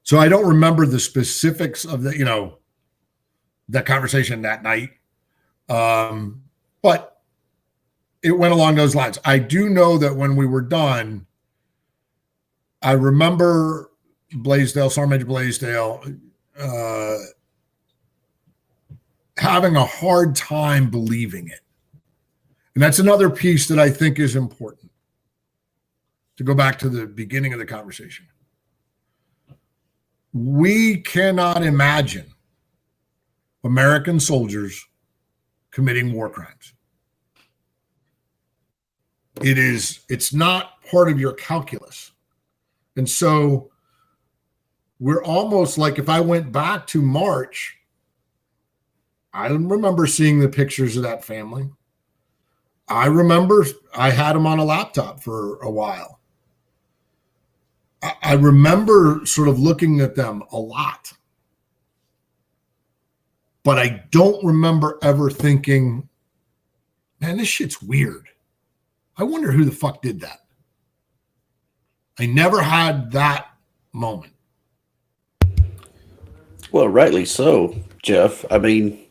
A: So I don't remember the specifics of that conversation that night. But it went along those lines. I do know that when we were done, I remember Sergeant Major Blaisdell, having a hard time believing it. And that's another piece that I think is important, to go back to the beginning of the conversation. We cannot imagine American soldiers committing war crimes. It's not part of your calculus. And so we're almost like, if I went back to March, I remember seeing the pictures of that family. I remember I had them on a laptop for a while. I remember sort of looking at them a lot. But I don't remember ever thinking, man, this shit's weird. I wonder who the fuck did that. I never had that moment.
C: Well, rightly so, Jeff. I mean,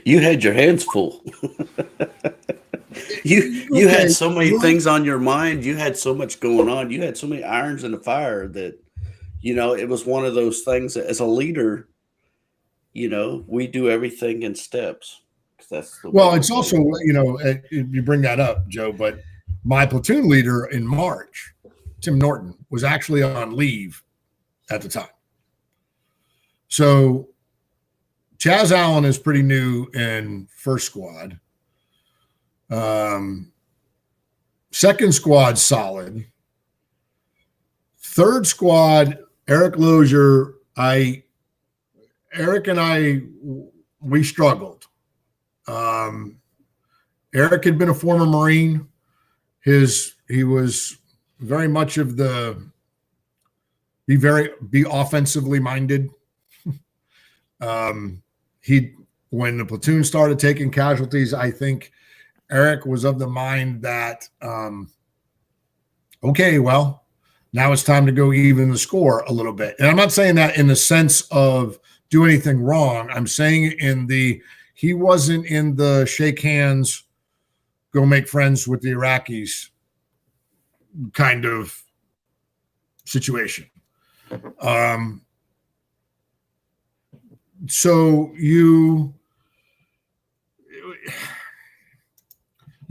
C: you had your hands full. You had so many things on your mind. You had so much going on. You had so many irons in the fire that, it was one of those things that, as a leader, we do everything in steps.
A: It's also, you bring that up, Joe, but my platoon leader in March, Tim Norton, was actually on leave at the time. So Chaz Allen is pretty new in first squad. Second squad, solid. Third squad, Eric Lozier, Eric and I, we struggled. Eric had been a former Marine. He was very much of be offensively minded. When the platoon started taking casualties, I think Eric was of the mind that, okay, well, now it's time to go even the score a little bit. And I'm not saying that in the sense of do anything wrong. I'm saying he wasn't in the shake hands, go make friends with the Iraqis kind of situation. So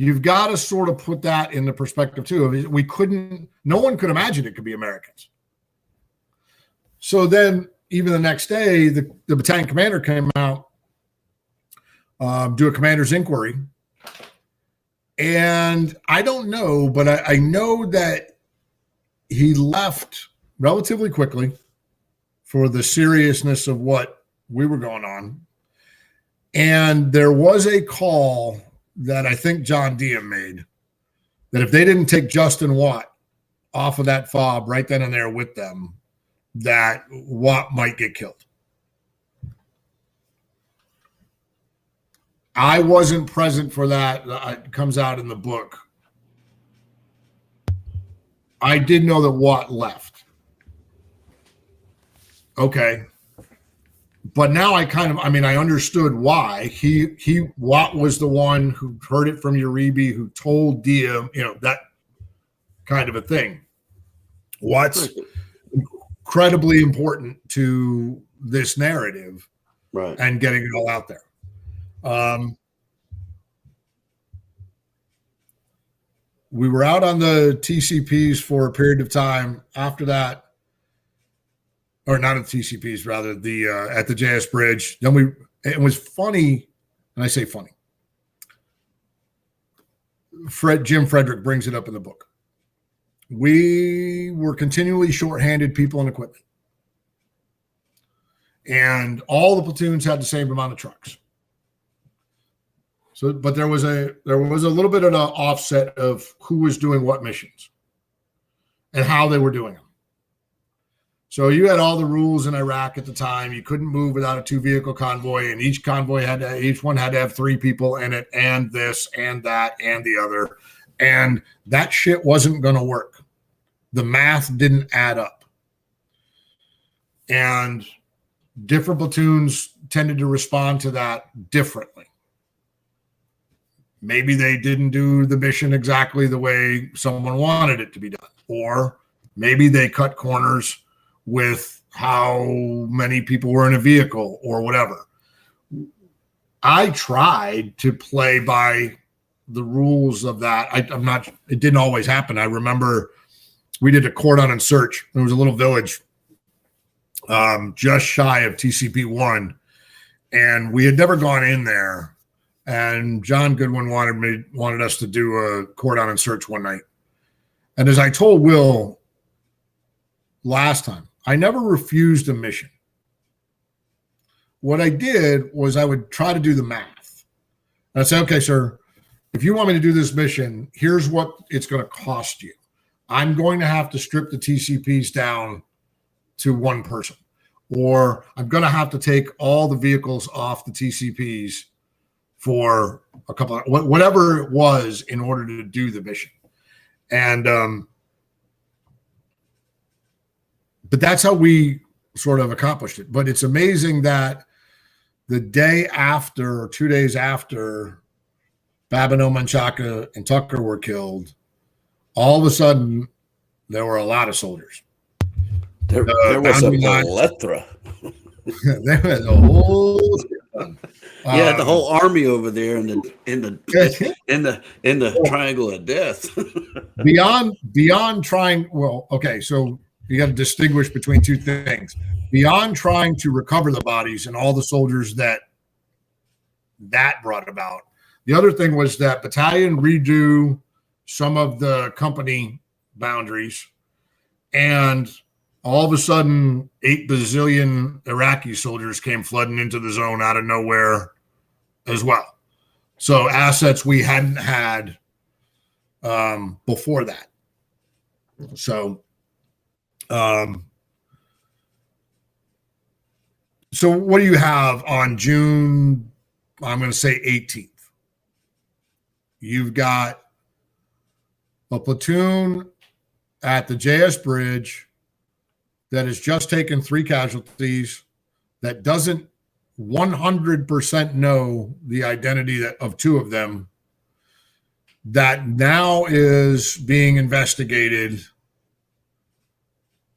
A: you've got to sort of put that in the perspective too. No one could imagine it could be Americans. So then even the next day, the battalion commander came out, do a commander's inquiry. And I don't know, but I know that he left relatively quickly for the seriousness of what we were going on. And there was a call that I think John Diem made that if they didn't take Justin Watt off of that fob right then and there with them, that Watt might get killed. I wasn't present for that. It comes out in the book. I did know that Watt left. Okay. But now I understood why. Watt was the one who heard it from Uribe, who told Diem, that kind of a thing. Watt's incredibly important to this narrative,
C: right?
A: And getting it all out there. We were out on the TCPs for a period of time after that, or not at the TCPs, rather at the JS Bridge. Then it was funny, and I say funny. Jim Frederick brings it up in the book. We were continually shorthanded people and equipment, and all the platoons had the same amount of trucks. So, but there was a little bit of an offset of who was doing what missions and how they were doing them. So you had all the rules in Iraq at the time. You couldn't move without a 2-vehicle convoy, and each one had to have 3 people in it, and this and that and the other. And that shit wasn't going to work. The math didn't add up. And different platoons tended to respond to that differently. Maybe they didn't do the mission exactly the way someone wanted it to be done. Or maybe they cut corners with how many people were in a vehicle or whatever. I tried to play by the rules of that. It didn't always happen. I remember we did a cordon and search. There was a little village just shy of TCP-1, and we had never gone in there. And John Goodwin wanted us to do a cordon and search one night. And as I told Will last time, I never refused a mission. What I did was I would try to do the math. And I'd say, okay, sir, if you want me to do this mission, here's what it's going to cost you. I'm going to have to strip the TCPs down to 1 person, or I'm going to have to take all the vehicles off the TCPs for a couple of whatever it was in order to do the mission. And but that's how we sort of accomplished it. But it's amazing that the day after, or 2 days after Babineau, Menchaca, and Tucker were killed, all of a sudden there were a lot of soldiers.
C: There was a plethora.
A: There was a whole
C: the whole army over there in the Triangle of Death. beyond trying. Well, okay, so you got to distinguish between 2 things. Beyond trying to recover the bodies and all the soldiers that brought about. The other thing was that battalion redo some of the company boundaries, and all of a sudden 8 bazillion Iraqi soldiers came flooding into the zone out of nowhere as well. So assets we hadn't had before that. So so what do you have on June, I'm going to say 18th? You've got a platoon at the JS Bridge that has just taken 3 casualties, that doesn't 100% know the identity of 2 of them, that now is being investigated,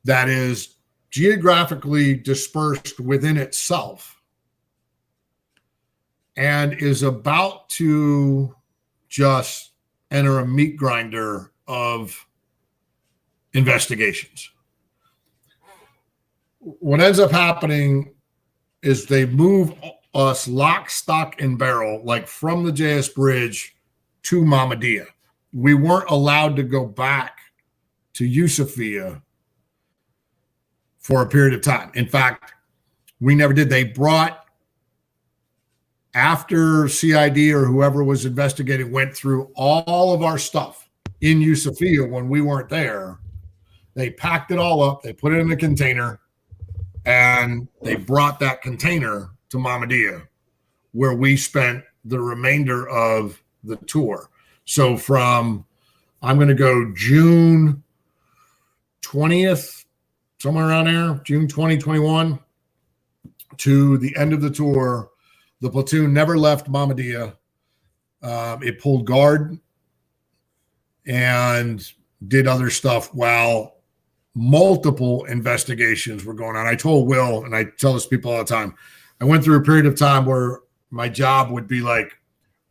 C: that is geographically dispersed within itself, and is about to just
A: and are a meat grinder of investigations. What ends up happening is they move us lock, stock, and barrel, like from the JS Bridge to Mahmudiya. We weren't allowed to go back to Yusufia for a period of time. In fact, we never did. They brought, after CID or whoever was investigating went through all of our stuff in Yusufia when we weren't there, they packed it all up, they put it in a container, and they brought that container to Mahmudiya, where we spent the remainder of the tour. So from, I'm going to go June 20th, somewhere around there, June 2021, to the end of the tour. The platoon never left Mahmudiya. It pulled guard and did other stuff while multiple investigations were going on. I told Will, and I tell this people all the time, I went through a period of time where my job would be like,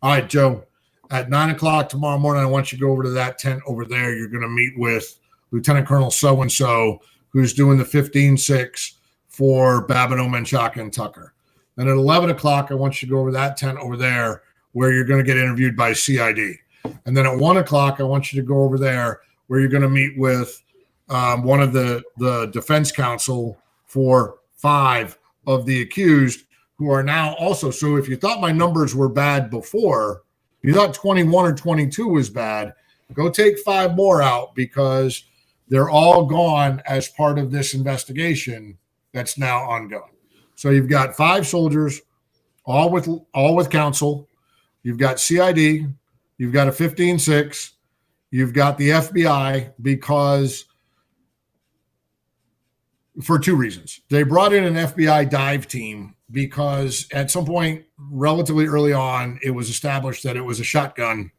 A: all right, Joe, at 9:00 tomorrow morning, I want you to go over to that tent over there. You're going to meet with Lieutenant Colonel so-and-so, who's doing the 15-6 for Babino, Menchaca, and Tucker. And at 11:00, I want you to go over that tent over there where you're going to get interviewed by CID. And then at 1:00, I want you to go over there where you're going to meet with one of the defense counsel for 5 of the accused who are now also. So if you thought my numbers were bad before, you thought 21 or 22 was bad, go take 5 more out, because they're all gone as part of this investigation that's now ongoing. So you've got 5 soldiers, all with counsel. You've got CID. You've got a 15-6. You've got the FBI, because for 2 reasons. They brought in an FBI dive team because at some point relatively early on, it was established that it was a shotgun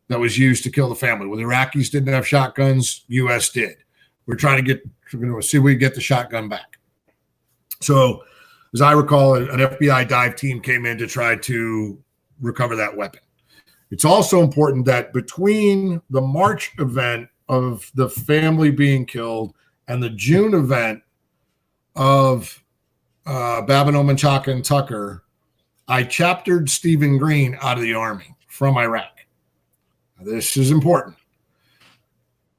A: that was used to kill the family. Well, the Iraqis didn't have shotguns. U.S. did. We're going to see if we can get the shotgun back. So as I recall, an FBI dive team came in to try to recover that weapon. It's also important that between the March event of the family being killed and the June event of Babino, Menchaca, and Tucker, I chaptered Stephen Green out of the Army from Iraq. Now, this is important.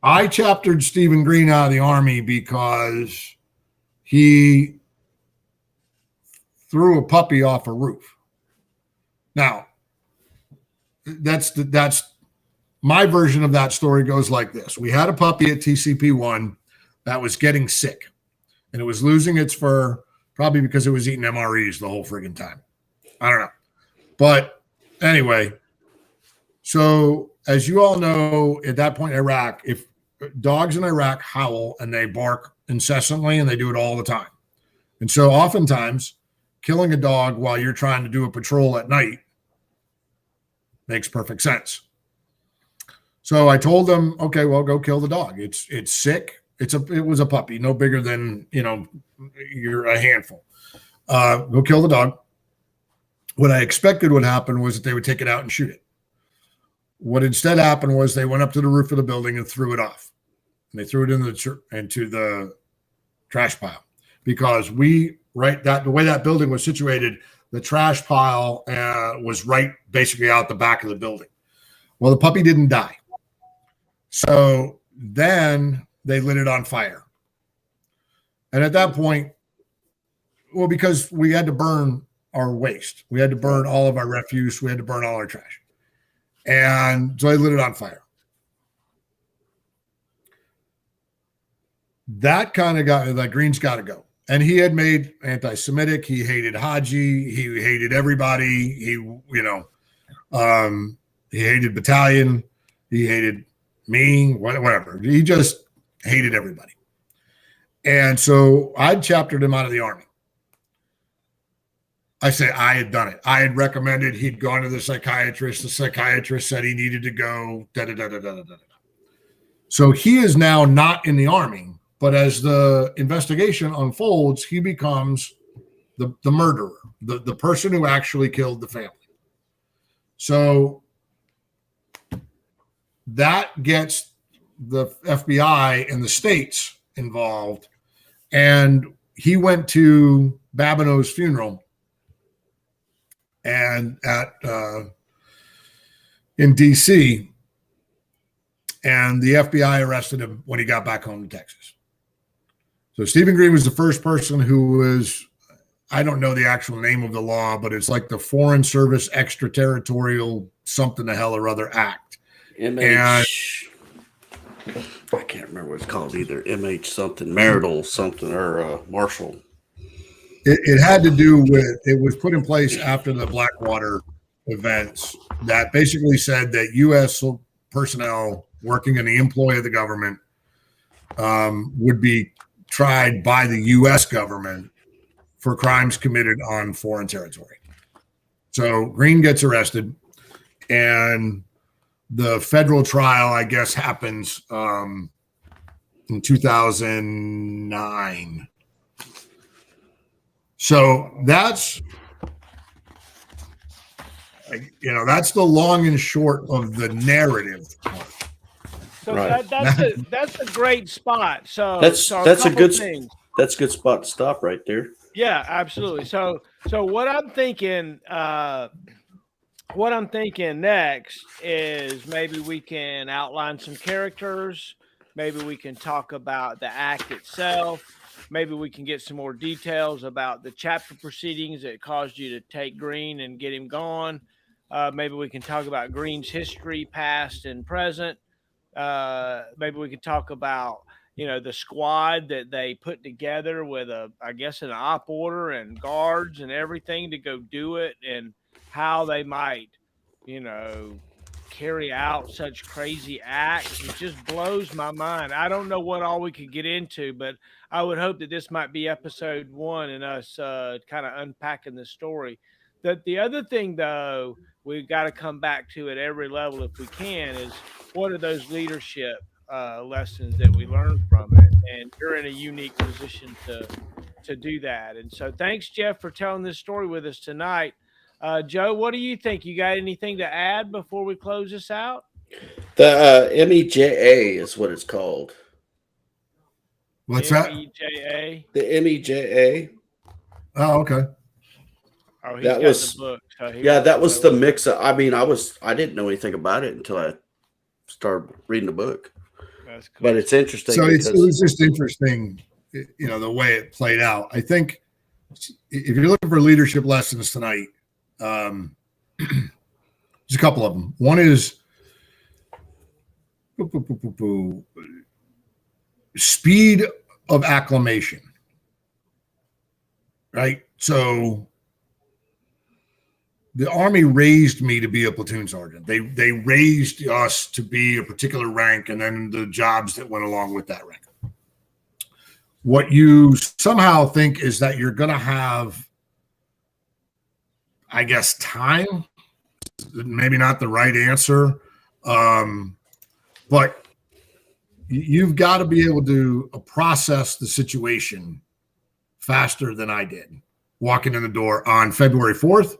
A: I chaptered Stephen Green out of the Army because he threw a puppy off a roof. Now, that's my version of that story goes like this. We had a puppy at TCP-1 that was getting sick, and it was losing its fur, probably because it was eating MREs the whole friggin' time. I don't know. But anyway, so as you all know, at that point in Iraq, if dogs in Iraq howl and they bark incessantly, and they do it all the time. And so oftentimes killing a dog while you're trying to do a patrol at night makes perfect sense. So I told them, okay, well, go kill the dog. It's sick. It was a puppy, no bigger than, you're a handful. Go kill the dog. What I expected would happen was that they would take it out and shoot it. What instead happened was they went up to the roof of the building and threw it off. And they threw it into the trash pile, because the way that building was situated, the trash pile was right basically out the back of the building. Well, the puppy didn't die. So then they lit it on fire. And at that point, well, because we had to burn our waste, we had to burn all of our refuse, we had to burn all our trash. And so I lit it on fire. That kind of got, like, Green's got to go. And he had made anti-Semitic. He hated Haji. He hated everybody. He hated Battalion. He hated me, whatever. He just hated everybody. And so I chaptered him out of the Army. I say I had done it. I had recommended he'd gone to the psychiatrist. The psychiatrist said he needed to go. So he is now not in the Army. But as the investigation unfolds, he becomes the murderer, the person who actually killed the family. So that gets the FBI in the States involved. And he went to Babineau's funeral and in DC, and the FBI arrested him when he got back home to Texas. So Stephen Green was the first person who was, I don't know the actual name of the law, but it's like the Foreign Service Extraterritorial something the hell or other act.
C: MH, I can't remember what it's called either. MH something, marital something, or martial.
A: It had to do with, it was put in place after the Blackwater events that basically said that U.S. personnel working in the employ of the government would be tried by the U.S. government for crimes committed on foreign territory. So Green gets arrested, and the federal trial, I guess, happens in 2009. So that's, that's the long and short of the narrative.
B: So
C: Right.
B: that's a great spot. So
C: That's a good
B: things.
C: That's a good spot to stop right there.
B: Yeah, absolutely. So what I'm thinking next is maybe we can outline some characters. Maybe we can talk about the act itself. Maybe we can get some more details about the chapter proceedings that caused you to take Green and get him gone. Maybe we can talk about Green's history, past and present. Maybe we can talk about, the squad that they put together with an op order and guards and everything to go do it, and how they might, carry out such crazy acts. It just blows my mind. I don't know what all we could get into, but I would hope that this might be episode 1 and us kind of unpacking the story. The other thing, though, we've got to come back to at every level if we can, is what are those leadership lessons that we learn from it? And you're in a unique position to do that. And so thanks, Jeff, for telling this story with us tonight. Joe, what do you think? You got anything to add before we close this out?
C: The MEJA is what it's called.
A: What's that?
B: MEJA.
C: The MEJA.
A: Oh, okay.
B: Oh,
C: That was
B: the book. So
C: that was the mix. I didn't know anything about it until I started reading the book.
B: That's cool.
C: But it's interesting.
A: So it was just interesting, the way it played out. I think if you're looking for leadership lessons tonight, there's a couple of them. One is speed of acclimation, right? So the Army raised me to be a platoon sergeant. They raised us to be a particular rank, and then the jobs that went along with that rank. What you somehow think is that you're going to have, I guess, time, maybe not the right answer, but you've got to be able to process the situation faster than I did walking in the door on February 4th.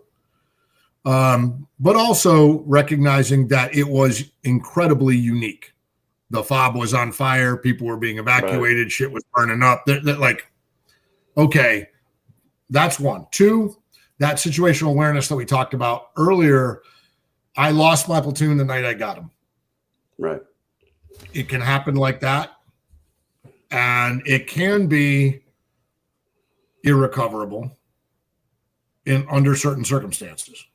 A: But also recognizing that it was incredibly unique. The fob was on fire. People were being evacuated. Right. Shit was burning up. They're like, okay, that's one. Two, that situational awareness that we talked about earlier. I lost my platoon the night I got him.
C: Right.
A: It can happen like that. And it can be irrecoverable under certain circumstances.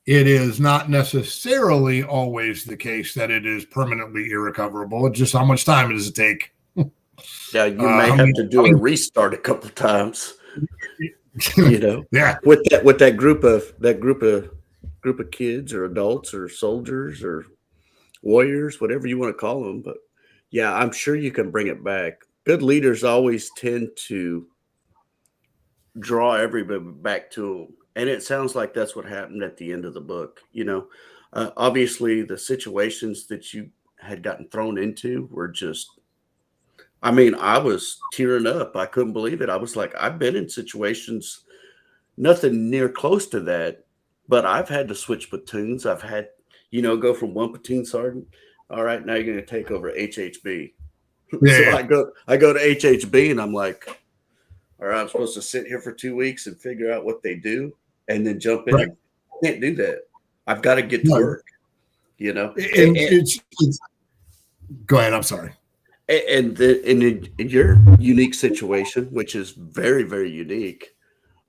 A: It is not necessarily always the case that it is permanently irrecoverable. It's just how much time does it take?
C: Yeah, you may have to do a restart a couple of times.
A: Yeah.
C: With that group of kids or adults or soldiers or warriors, whatever you want to call them. But yeah, I'm sure you can bring it back. Good leaders always tend to draw everybody back to them. And it sounds like that's what happened at the end of the book. Obviously the situations that you had gotten thrown into were just, I was tearing up. I couldn't believe it. I was like, I've been in situations, nothing near close to that, but I've had to switch platoons. I've had, go from one platoon sergeant. All right, now you're going to take over HHB.
A: Yeah.
C: So I go to HHB and I'm like, all right, I'm supposed to sit here for 2 weeks and figure out what they do and then jump in.
A: Right.
C: I can't do that. I've got to get to work,
A: It's go ahead. I'm sorry.
C: And in your unique situation, which is very, very unique,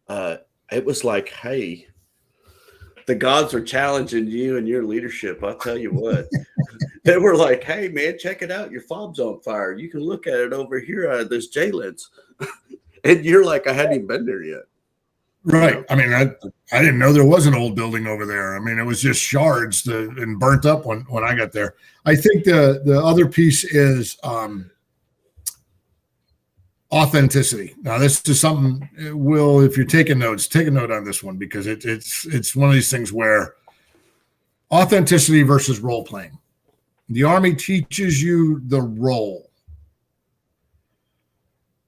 C: it was like, hey, the gods are challenging you and your leadership. I'll tell you what. They were like, hey, man, check it out. Your fob's on fire. You can look at it over here. There's J-Lens. And you're like, I hadn't even been there yet.
A: Right. I mean, I didn't know there was an old building over there. I mean, it was just shards and burnt up when I got there. I think the other piece is authenticity. Now, this is something, Will, if you're taking notes, take a note on this one, because it's one of these things where authenticity versus role playing. The Army teaches you the role.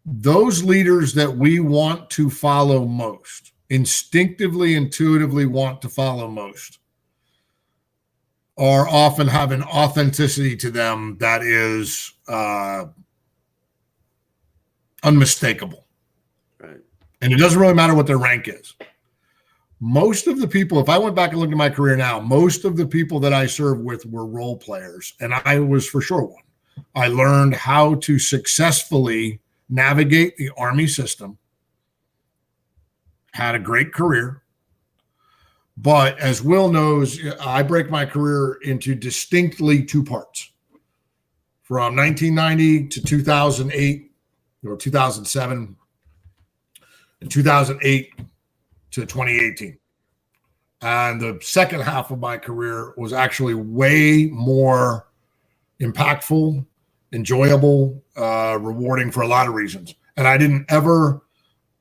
A: Those leaders that we want to follow most, instinctively, intuitively want to follow most, are often have an authenticity to them that is unmistakable.
C: Right.
A: And it doesn't really matter what their rank is. Most of the people, if I went back and looked at my career now, most of the people that I served with were role players, and I was for sure one. I learned how to successfully navigate the Army system, had a great career. But as Will knows, I break my career into distinctly two parts. From 1990 to 2008 or 2007, and 2008 to 2018. And the second half of my career was actually way more impactful, enjoyable, rewarding for a lot of reasons. And I didn't ever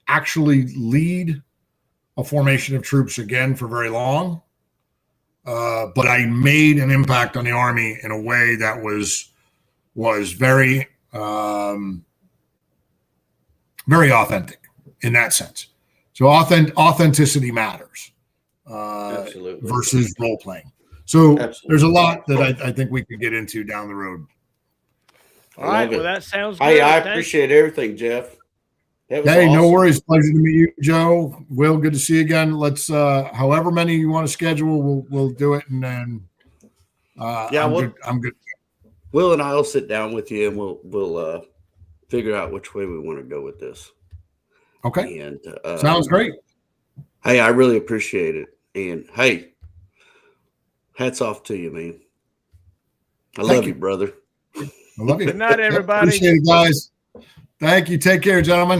A: actually lead a formation of troops again for very long. But I made an impact on the Army in a way that was very, very authentic in that sense. So authenticity matters versus role playing. So there's a lot that I think we could get into down the road.
B: All right. Well, that sounds good.
C: Hey, I appreciate everything, Jeff.
A: Hey, awesome. No worries. Pleasure to meet you, Joe. Will, good to see you again. Let's, however many you want to schedule, we'll do it. And then, I'm good.
C: Will and I will sit down with you and we'll figure out which way we want to go with this.
A: Okay.
C: And
A: sounds great.
C: Hey, I really appreciate it. And hey, hats off to you, man. I love you, brother.
A: I love you.
B: Good night, everybody.
A: Appreciate it, guys. Thank you. Take care, gentlemen.